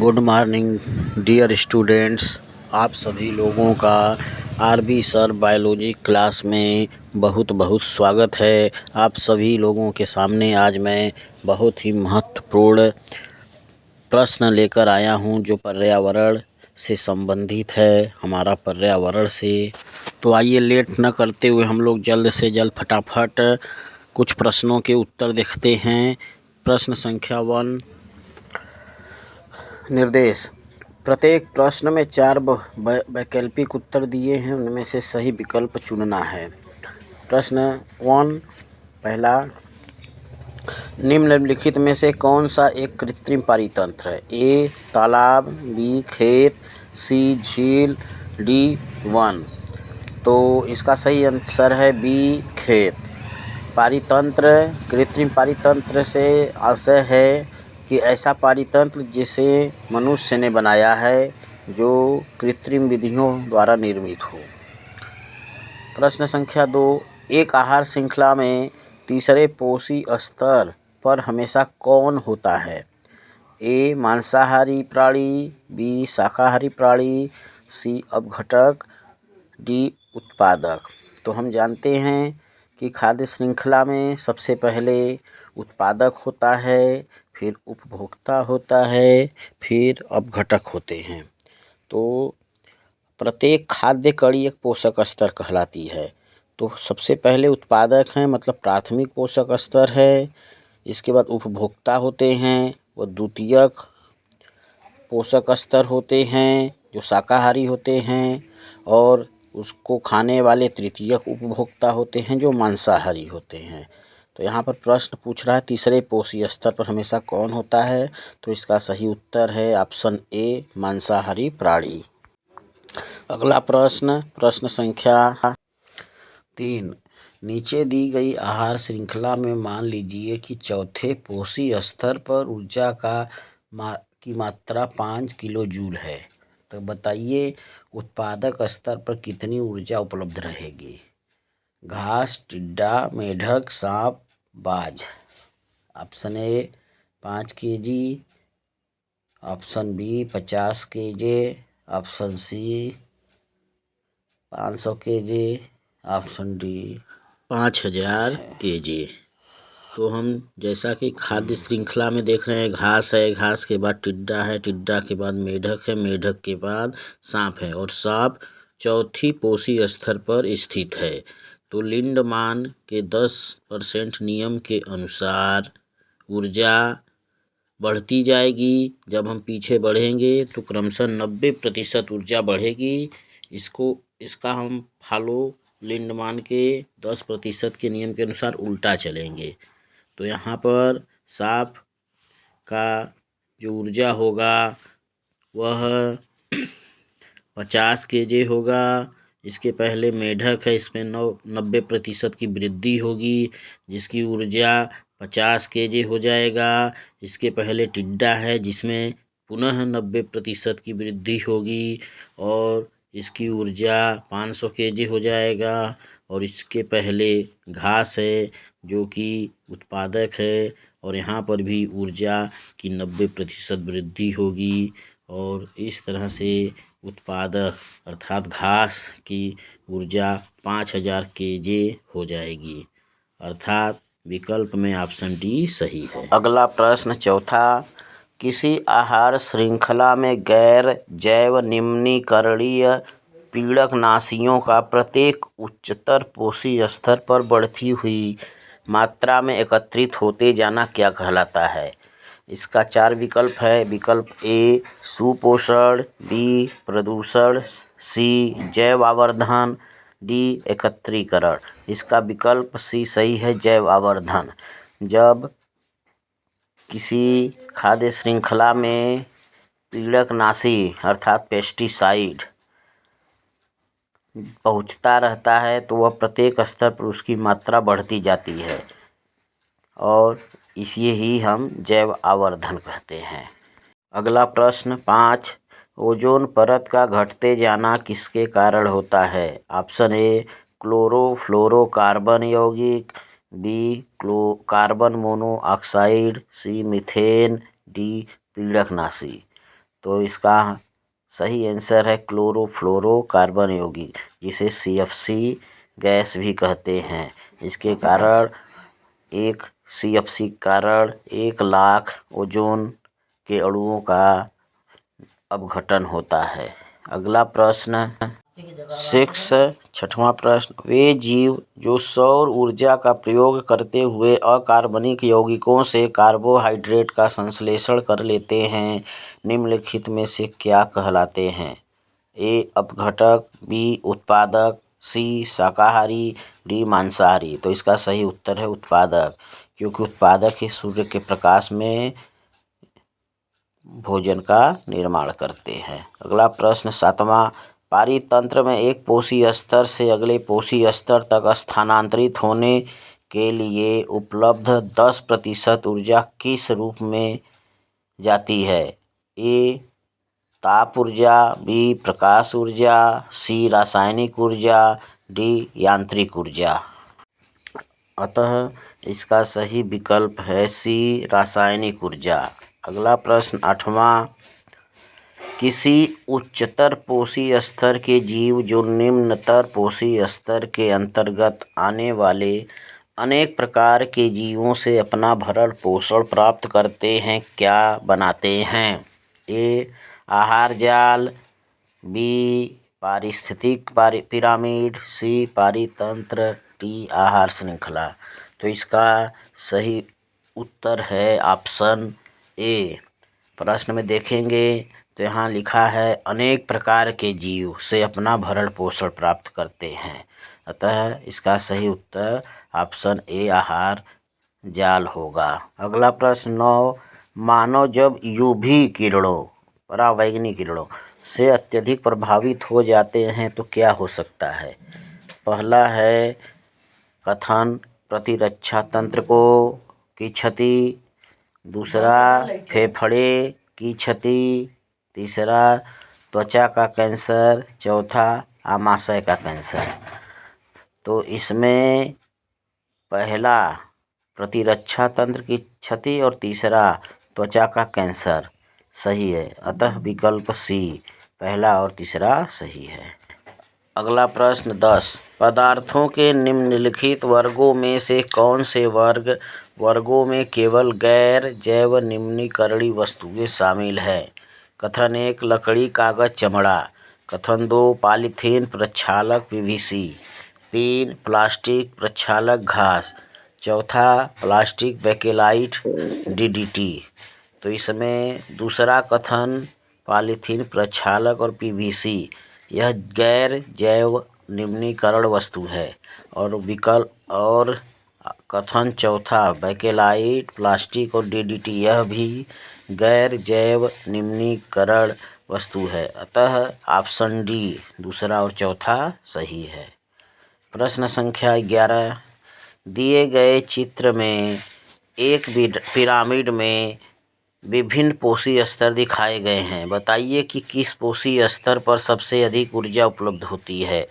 Good morning dear students. आप सभी लोगों का आरबी सर बायोलॉजी क्लास में बहुत बहुत स्वागत है। आप सभी लोगों के सामने आज मैं बहुत ही महत्वपूर्ण प्रश्न लेकर आया हूं जो पर्यावरण से संबंधित है, हमारा पर्यावरण से। तो आइए लेट न करते हुए हम लोग जल्द से जल्द फटाफट कुछ प्रश्नों के उत्तर देखते हैं। प्रश्न संख्या 1, निर्देश। प्रत्येक प्रश्न में 4 वैकल्पिक उत्तर दिए हैं, उनमें से सही विकल्प चुनना है। प्रश्न 1 पहला, निम्नलिखित में से कौन सा एक कृत्रिम पारितंत्र है? ए तालाब, बी खेत, सी झील, डी वन। तो इसका सही आंसर है बी खेत। पारितंत्र, कृत्रिम पारितंत्र से आशय है कि ऐसा पारितंत्र जिसे मनुष्य ने बनाया है, जो कृत्रिम विधियों द्वारा निर्मित हो। प्रश्न संख्या 2, एक आहार श्रृंखला में तीसरे पोषी स्तर पर हमेशा कौन होता है? ए मांसाहारी प्राणी, बी शाकाहारी प्राणी, सी अपघटक, डी उत्पादक। तो हम जानते हैं कि खाद्य श्रृंखला में सबसे पहले उत्पादक होता है, फिर उपभोक्ता होता है, फिर अपघटक होते हैं। तो प्रत्येक खाद्य कड़ी एक पोषक स्तर कहलाती है। तो सबसे पहले उत्पादक हैं, मतलब प्राथमिक पोषक स्तर है। इसके बाद उपभोक्ता होते हैं, वो द्वितीयक पोषक स्तर होते हैं जो शाकाहारी होते हैं, और उसको खाने वाले तृतीयक उपभोक्ता होते हैं जो मांसाहारी होते हैं। तो यहाँ पर प्रश्न पूछ रहा है तीसरे पोषी स्तर पर हमेशा कौन होता है? तो इसका सही उत्तर है ऑप्शन ए मांसाहारी प्राणी। अगला प्रश्न, प्रश्न संख्या 3, नीचे दी गई आहार श्रृंखला में मान लीजिए कि चौथे पोषी स्तर पर ऊर्जा की मात्रा 5 किलो जूल है। तो बताइए उत्पादक स्तर पर कितनी ऊर्जा उपलब्ध रहेगी? घास, टिड्डा, मेढक, सांप, बाज। Option A 5 KG, option B 50 KG, option C 500 KG, option D 5000 KG. तो हम जैसा कि खाद्य श्रृंखला में देख रहे हैं, घास है, घास के बाद टिड्डा है, टिड्डा के बाद मेढक है, मेढक के बाद सांप है, और सांप चौथी पोषी स्तर पर स्थित है। तो लिंडमान के 10% नियम के अनुसार ऊर्जा बढ़ती जाएगी। जब हम पीछे बढ़ेंगे तो क्रमशः 90% ऊर्जा बढ़ेगी। इसका हम फॉलो लिंडमान के 10% के नियम के अनुसार उल्टा चलेंगे। तो यहाँ पर सांप का जो ऊर्जा होगा वह 50 केजी होगा। इसके पहले मेढक है, इसमें 90% की वृद्धि होगी, जिसकी ऊर्जा 50 केजी हो जाएगा। इसके पहले टिड्डा है, जिसमें पुनः 90% की वृद्धि होगी और इसकी ऊर्जा 500 केजी हो जाएगा। और इसके पहले घास है जो कि उत्पादक है, और यहाँ पर भी ऊर्जा की 90% वृद्धि होगी, और इस तरह से उत्पादक अर्थात घास की ऊर्जा 5000 केजी हो जाएगी। अर्थात विकल्प में ऑप्शन डी सही है। अगला प्रश्न चौथा, किसी आहार श्रृंखला में गैर जैव निम्नीकरणीय पीड़कनाशियों का प्रत्येक उच्चतर पोषी स्तर पर बढ़ती हुई मात्रा में एकत्रित होते जाना क्या कहलाता है? इसका 4 विकल्प है। विकल्प ए सुपोषण, बी प्रदूषण, सी जैव आवर्धन, डी एकत्रीकरण। इसका विकल्प सी सही है, जैव आवर्धन। जब किसी खाद्य श्रृंखला में पीड़कनाशी अर्थात पेस्टिसाइड पहुंचता रहता है तो वह प्रत्येक स्तर पर उसकी मात्रा बढ़ती जाती है, और इसे ही हम जैव आवर्धन कहते हैं। अगला प्रश्न 5, ओजोन परत का घटते जाना किसके कारण होता है? ऑप्शन ए क्लोरोफ्लोरोकार्बन यौगिक, बी कार्बन मोनोऑक्साइड, सी मीथेन, डी पीड़कनाशी। तो इसका सही आंसर है क्लोरोफ्लोरोकार्बन यौगिक, जिसे CFC गैस भी कहते हैं। इसके कारण CFC के कारण 1 लाख ओजोन के अणुओं का अपघटन होता है। अगला प्रश्न 6वां प्रश्न, वे जीव जो सौर ऊर्जा का प्रयोग करते हुए अकार्बनिक यौगिकों से कार्बोहाइड्रेट का संश्लेषण कर लेते हैं, निम्नलिखित में से क्या कहलाते हैं? A अपघटक, B उत्पादक, C शाकाहारी, D मांसाहारी। तो इसका सही उत्तर है उत्पादक, क्योंकि उत्पादक ही सूर्य के प्रकाश में भोजन का निर्माण करते हैं। अगला प्रश्न 7वां, पारितंत्र में एक पोषी स्तर से अगले पोषी स्तर तक स्थानांतरित होने के लिए उपलब्ध 10% ऊर्जा किस रूप में जाती है? A ताप ऊर्जा, B प्रकाश ऊर्जा, C रासायनिक ऊर्जा, D यांत्रिक ऊर्जा। अतः इसका सही विकल्प है C रासायनिक ऊर्जा। अगला प्रश्न 8वां, किसी उच्चतर पोषी स्तर के जीव जो निम्नतर पोषी स्तर के अंतर्गत आने वाले अनेक प्रकार के जीवों से अपना भरण पोषण प्राप्त करते हैं, क्या बनाते हैं? A आहार जाल, B पारिस्थितिक पिरामिड, C पारितंत्र, D आहार श्रृंखला। तो इसका सही उत्तर है ऑप्शन A। प्रश्न में देखेंगे तो यहाँ लिखा है अनेक प्रकार के जीव से अपना भरण पोषण प्राप्त करते हैं, अतः इसका सही उत्तर ऑप्शन A आहार जाल होगा। अगला प्रश्न 9, मानव जब UV किरणों परावैंगनी किरणों से अत्यधिक प्रभावित हो जाते हैं तो क्या हो सकता है? पहला है कथन प्रतिरक्षा तंत्र की क्षति, दूसरा फेफड़े की क्षति, तीसरा त्वचा का कैंसर, चौथा आमाशय का कैंसर। तो इसमें पहला प्रतिरक्षा तंत्र की क्षति और तीसरा त्वचा का कैंसर सही है, अतः विकल्प C पहला और तीसरा सही है। अगला प्रश्न 10, पदार्थों के निम्नलिखित वर्गों में से कौन से वर्गों में केवल गैर जैव निम्नीकरणीय वस्तुएं शामिल हैं? कथन 1 लकड़ी कागज चमड़ा, कथन 2 पॉलीथीन प्रक्षालक PVC, 3 प्लास्टिक प्रक्षालक घास, चौथा प्लास्टिक बेकेलाइट DDT। तो इसमें दूसरा कथन पॉलीथीन प्रक्षालक और PVC यह गैर जैव निम्नीकरण वस्तु है, और विकल्प और कथन चौथा बेकेलाइट प्लास्टिक और DDT यह भी गैर जैव निम्नीकरण वस्तु है, अतः ऑप्शन D दूसरा और चौथा सही है। प्रश्न संख्या 11, दिए गए चित्र में एक पिरामिड में विभिन्न पोषी स्तर दिखाए गए हैं, बताइए कि किस पोषी स्तर पर सबसे अधिक ऊर्जा उपलब्ध होती है?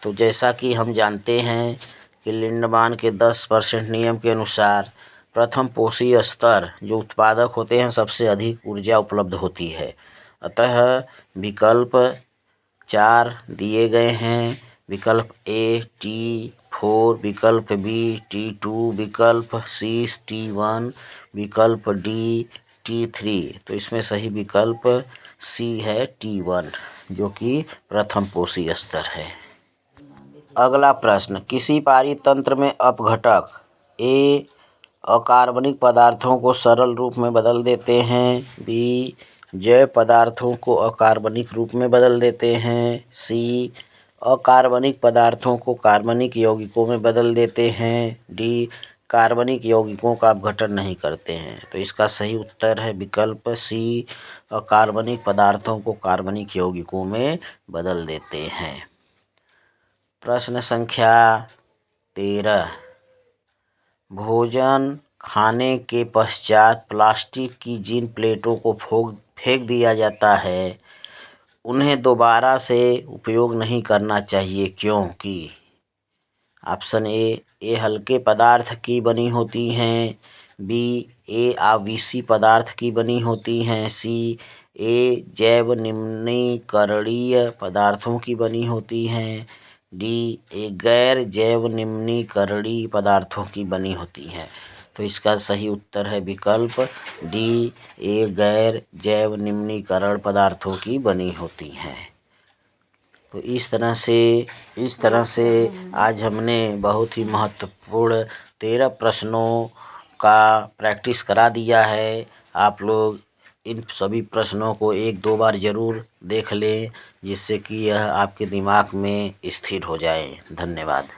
तो जैसा कि हम जानते हैं कि लिंडमान के 10% नियम के अनुसार प्रथम पोषी स्तर जो उत्पादक होते हैं सबसे अधिक ऊर्जा उपलब्ध होती है, अतः विकल्प 4 दिए गए हैं, विकल्प A T4, विकल्प B T2, विकल्प C T1, विकल्प D T3। तो इसमें सही विकल्प C है T1, जो कि प्रथम पोषी स्तर है। अगला प्रश्न, किसी पारितंत्र में अपघटक A अकार्बनिक पदार्थों को सरल रूप में बदल देते हैं, B जैव पदार्थों को अकार्बनिक रूप में बदल देते हैं, C अकार्बनिक पदार्थों को कार्बनिक यौगिकों में बदल देते हैं, D कार्बनिक यौगिकों का अपघटन नहीं करते हैं। तो इसका सही उत्तर है विकल्प C अकार्बनिक पदार्थों को कार्बनिक यौगिकों में बदल देते हैं। प्रश्न संख्या 13, भोजन खाने के पश्चात प्लास्टिक की जिन प्लेटों को फेंक दिया जाता है उन्हें दोबारा से उपयोग नहीं करना चाहिए, क्योंकि ऑप्शन ए हल्के पदार्थ की बनी होती हैं, B आवृषि पदार्थ की बनी होती हैं, C ए जैव निम्नीकरणीय पदार्थों की बनी होती हैं। डी ए गैर जैव निम्नीकरणीय पदार्थों की बनी होती हैं। तो इसका सही उत्तर है विकल्प डी ए गैर जैव निम्नीकरण पदार्थों की बनी होती हैं। तो इस तरह से आज हमने बहुत ही महत्वपूर्ण 13 प्रश्नों का प्रैक्टिस करा दिया है। आप लोग इन सभी प्रश्नों को 1-2 बार ज़रूर देख लें, जिससे कि यह आपके दिमाग में स्थिर हो जाए। धन्यवाद।